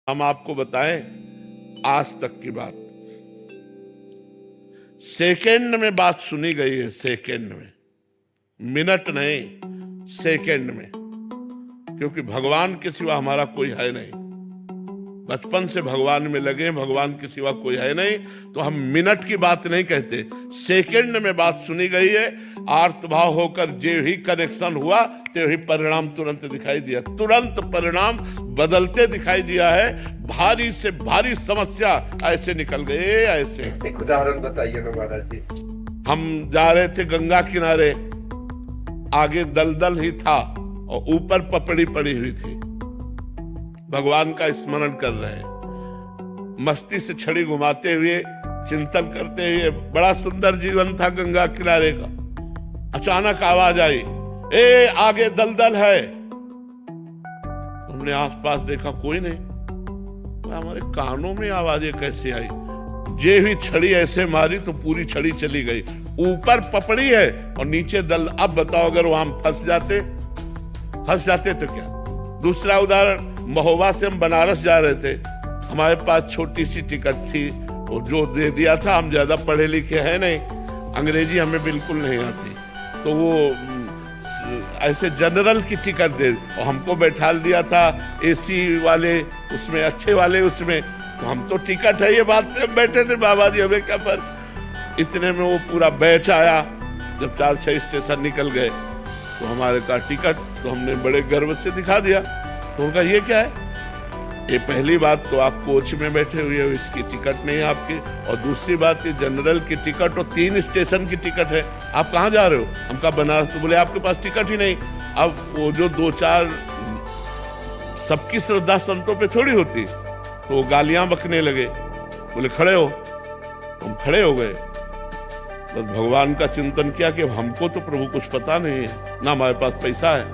हम आपको बताएं आज तक की बात। सेकंड में बात सुनी गई है, सेकंड में, मिनट नहीं, सेकंड में। क्योंकि भगवान के सिवा हमारा कोई है नहीं। बचपन से भगवान में लगे, भगवान के सिवा कोई है नहीं, तो हम मिनट की बात नहीं कहते, सेकंड में बात सुनी गई है। आर्तभाव होकर जो ही कनेक्शन हुआ तो ही परिणाम तुरंत दिखाई दिया, तुरंत परिणाम बदलते दिखाई दिया है। भारी से भारी समस्या ऐसे निकल गए, ऐसे। एक उदाहरण बताइए ना महाराज जी। हम जा रहे थे गंगा किनारे, आगे दलदल ही था और ऊपर पपड़ी पड़ी हुई थी। भगवान का स्मरण कर रहे हैं, मस्ती से छड़ी घुमाते हुए, चिंतन करते हुए। बड़ा सुंदर जीवन था गंगा किनारे का। अचानक आवाज आई, ए आगे दलदल है। हमने आसपास देखा, कोई नहीं। तो हमारे कानों में आवाजें कैसे आई? जे हुई छड़ी ऐसे मारी तो पूरी छड़ी चली गई। ऊपर पपड़ी है और नीचे दल। अब बताओ, अगर वहां फंस जाते तो क्या? दूसरा उदाहरण, महोबा से हम बनारस जा रहे थे। हमारे पास छोटी सी टिकट थी, तो जो दे दिया था, हम ज्यादा पढ़े लिखे हैं नहीं, अंग्रेजी हमें बिल्कुल नहीं आती, तो वो ऐसे जनरल की टिकट दे और हमको बैठा दिया था एसी वाले उसमें, अच्छे वाले उसमें। तो हम तो टिकट है ये बात से हम बैठे थे, बाबा जी हमें क्या फर्क। इतने में वो पूरा बैच आया। जब 4-6 स्टेशन निकल गए तो हमारे का टिकट, तो हमने बड़े गर्व से दिखा दिया। तो उनका ये क्या है? ये पहली बात तो आप कोच में बैठे हुए हो, इसकी टिकट नहीं है आपकी। और दूसरी बात, ये जनरल की टिकट और 3 स्टेशन की टिकट है। आप कहाँ जा रहे हो? हम कहा बनारस। तो बोले आपके पास टिकट ही नहीं। अब वो जो 2-4 सबकी श्रद्धा संतों पे थोड़ी होती, तो वो गालियां बकने लगे। बोले खड़े हो। हम खड़े हो गए, बस भगवान का चिंतन किया कि हमको तो प्रभु कुछ पता नहीं है, ना हमारे पास पैसा है।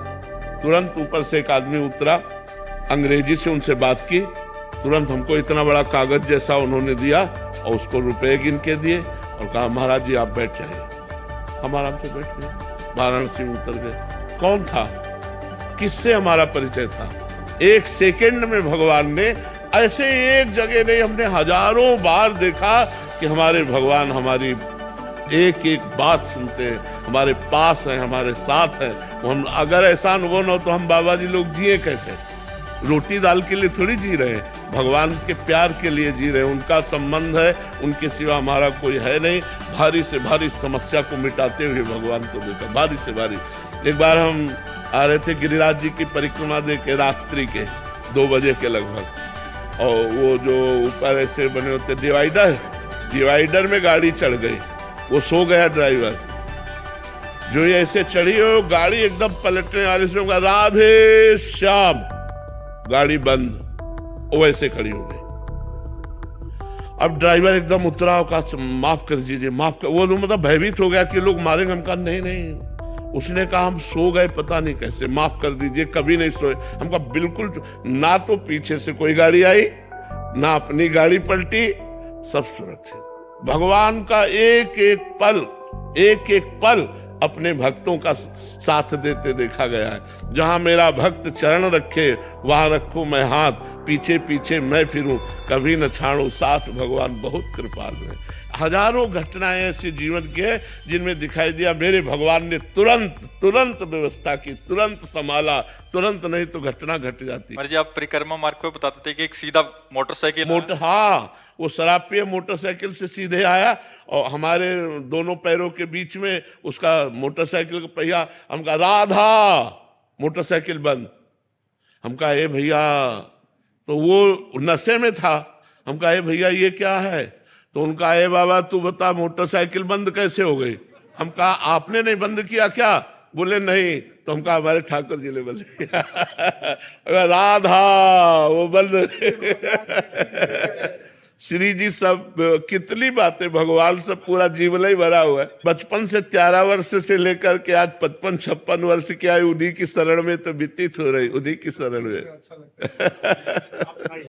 तुरंत ऊपर से एक आदमी उतरा, अंग्रेजी से उनसे बात की। तुरंत हमको इतना बड़ा कागज जैसा उन्होंने दिया और उसको रुपए गिन के दिए और कहा महाराज जी आप बैठ जाइए। हम आराम से बैठ गए, वाराणसी में उतर गए। कौन था, किससे हमारा परिचय था? एक सेकंड में भगवान ने, ऐसे एक जगह नहीं, हमने हजारों बार देखा कि हमारे भगवान हमारी एक एक बात सुनते हैं, हमारे पास हैं, हमारे साथ हैं। हम अगर ऐसा अनुभव न हो तो हम बाबा जी लोग जिए कैसे? रोटी दाल के लिए थोड़ी जी रहे हैं, भगवान के प्यार के लिए जी रहे हैं। उनका संबंध है, उनके सिवा हमारा कोई है नहीं। भारी से भारी समस्या को मिटाते हुए भगवान को देखा, भारी से भारी। एक बार हम आ रहे थे गिरिराज जी की परिक्रमा दे के, रात्रि के 2 बजे के लगभग, और वो जो ऊपर ऐसे बने होते डिवाइडर में गाड़ी चढ़ गई। वो सो गया ड्राइवर, जो ये ऐसे चढ़ी हो गाड़ी एकदम पलटने वाले से, राधे श्याम, गाड़ी बंद, वो ऐसे खड़ी हो गई। अब ड्राइवर एकदम उतरा और कहा माफ कर दीजिए, माफ कर। वो मतलब भयभीत हो गया कि लोग मारेंगे। हम कहा नहीं। उसने कहा हम सो गए, पता नहीं कैसे, माफ कर दीजिए, कभी नहीं सोए। हम कहा बिल्कुल ना, तो पीछे से कोई गाड़ी आई, ना अपनी गाड़ी पलटी, सब सुरक्षित। भगवान का एक एक पल अपने भक्तों का साथ देते देखा गया है। जहां मेरा भक्त चरण रखे, वहां रखूं मैं हाथ, पीछे पीछे मैं फिरूं, कभी न छाड़ू साथ। भगवान बहुत कृपालु है। हजारों घटनाएं ऐसे जीवन की है जिनमें दिखाई दिया मेरे भगवान ने तुरंत व्यवस्था की, तुरंत संभाला। तुरंत नहीं तो घटना घट जाती। जी आप परिक्रमा मार्ग पे बताते थे कि एक सीधा मोटरसाइकिल, हाँ, वो शराब पिए मोटरसाइकिल से सीधे आया और हमारे दोनों पैरों के बीच में उसका मोटरसाइकिल का पहिया। हम कहा राधा, मोटरसाइकिल बंद। हम कहा ए भैया, तो वो नशे में था। हम कहा ए भैया ये क्या है? तो उनका ए बाबा तू बता मोटरसाइकिल बंद कैसे हो गई? हम कहा आपने नहीं बंद किया क्या? बोले नहीं। तो हम कहा हमारे ठाकुर जी ने बंद किया। राधा वो बंद। श्री जी सब कितनी बातें, भगवान से पूरा जीवन ही भरा हुआ है। बचपन से 13 वर्ष से लेकर के आज 55-56 वर्ष की आयु उन्हीं की शरण में तो व्यतीत हो रही, उन्हीं की शरण में।